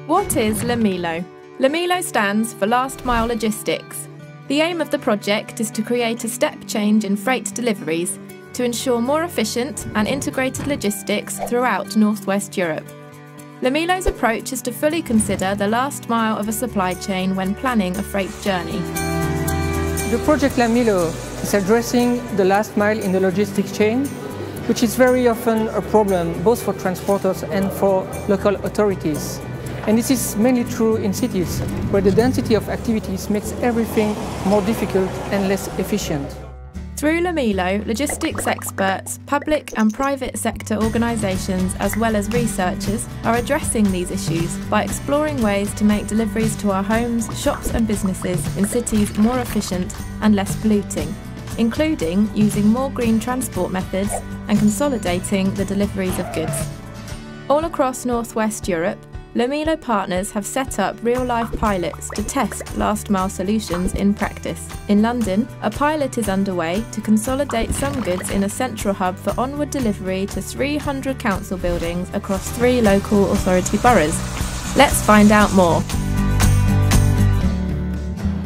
What is LaMiLo? LaMiLo stands for Last Mile Logistics. The aim of the project is to create a step change in freight deliveries to ensure more efficient and integrated logistics throughout Northwest Europe. LaMiLo's approach is to fully consider the last mile of a supply chain when planning a freight journey. The project LaMiLo is addressing the last mile in the logistics chain, which is very often a problem both for transporters and for local authorities. And this is mainly true in cities, where the density of activities makes everything more difficult and less efficient. Through LaMiLo, logistics experts, public and private sector organisations as well as researchers are addressing these issues by exploring ways to make deliveries to our homes, shops and businesses in cities more efficient and less polluting, including using more green transport methods and consolidating the deliveries of goods. All across Northwest Europe, LaMiLo partners have set up real-life pilots to test last-mile solutions in practice. In London, a pilot is underway to consolidate some goods in a central hub for onward delivery to 300 council buildings across 3 local authority boroughs. Let's find out more.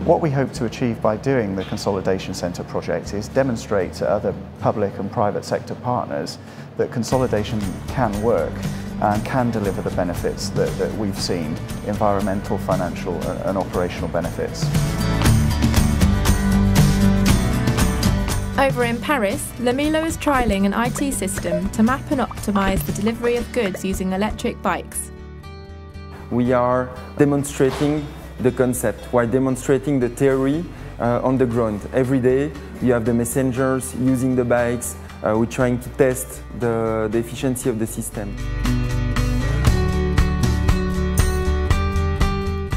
What we hope to achieve by doing the Consolidation Centre project is demonstrate to other public and private sector partners that consolidation can work and can deliver the benefits that we've seen, environmental, financial and operational benefits. Over in Paris, LaMiLo is trialling an IT system to map and optimise the delivery of goods using electric bikes. We are demonstrating the concept while demonstrating the theory on the ground. Every day you have the messengers using the bikes. We're trying to test the efficiency of the system.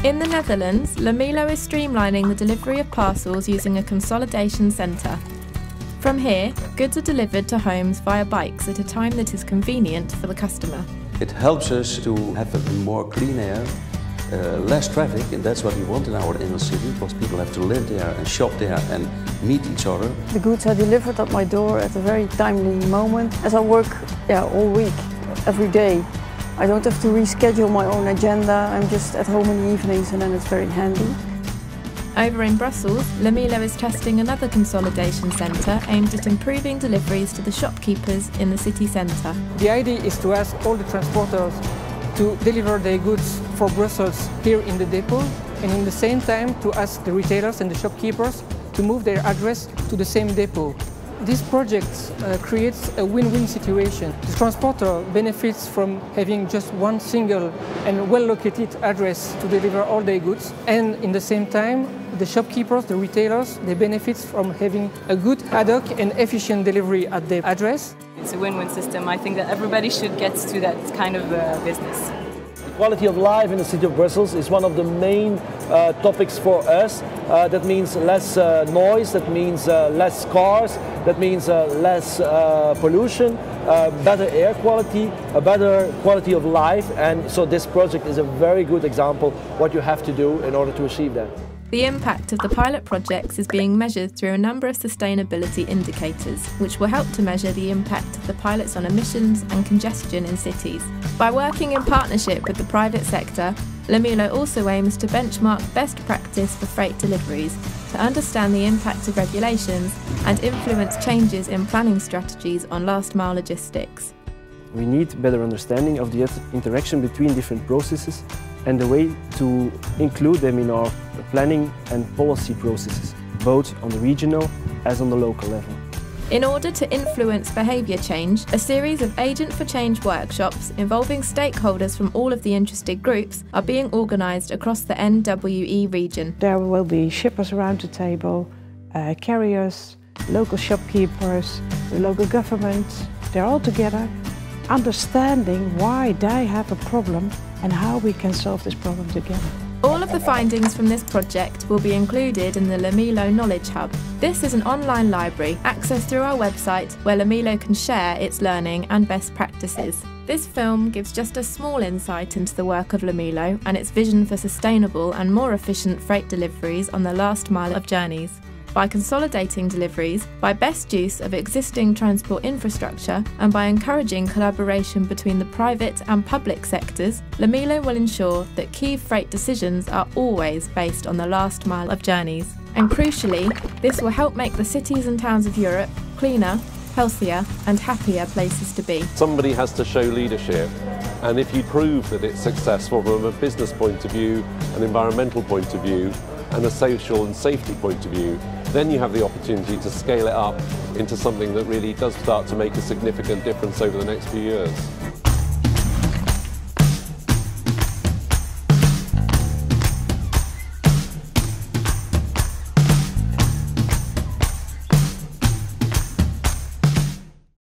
In the Netherlands, LaMiLo is streamlining the delivery of parcels using a consolidation centre. From here, goods are delivered to homes via bikes at a time that is convenient for the customer. It helps us to have a more clean air, less traffic, and that's what we want in our inner city, because people have to live there and shop there and meet each other. The goods are delivered at my door at a very timely moment, as I work all week, every day. I don't have to reschedule my own agenda, I'm just at home in the evenings and then it's very handy. Over in Brussels, LaMiLo is testing another consolidation centre aimed at improving deliveries to the shopkeepers in the city centre. The idea is to ask all the transporters to deliver their goods for Brussels here in the depot, and in the same time to ask the retailers and the shopkeepers to move their address to the same depot. This project creates a win-win situation. The transporter benefits from having just one single and well-located address to deliver all their goods, and in the same time the shopkeepers, the retailers, they benefit from having a good ad hoc and efficient delivery at their address. It's a win-win system. I think that everybody should get to that kind of business. Quality of life in the city of Brussels is one of the main topics for us. That means less noise, that means less cars, that means less pollution, better air quality, a better quality of life, and so this project is a very good example what you have to do in order to achieve that. The impact of the pilot projects is being measured through a number of sustainability indicators, which will help to measure the impact of the pilots on emissions and congestion in cities. By working in partnership with the private sector, LaMiLo also aims to benchmark best practice for freight deliveries, to understand the impact of regulations and influence changes in planning strategies on last-mile logistics. We need better understanding of the interaction between different processes and the way to include them in our planning and policy processes, both on the regional as on the local level. In order to influence behaviour change, a series of Agent for Change workshops involving stakeholders from all of the interested groups are being organised across the NWE region. There will be shippers around the table, carriers, local shopkeepers, the local government. They're all together understanding why they have a problem and how we can solve this problem together. All of the findings from this project will be included in the LaMiLo Knowledge Hub. This is an online library accessed through our website where LaMiLo can share its learning and best practices. This film gives just a small insight into the work of LaMiLo and its vision for sustainable and more efficient freight deliveries on the last mile of journeys. by consolidating deliveries, by best use of existing transport infrastructure, and by encouraging collaboration between the private and public sectors, LaMiLo will ensure that key freight decisions are always based on the last mile of journeys. And crucially, this will help make the cities and towns of Europe cleaner, healthier and happier places to be. Somebody has to show leadership, and if you prove that it's successful from a business point of view, an environmental point of view and a social and safety point of view, then you have the opportunity to scale it up into something that really does start to make a significant difference over the next few years.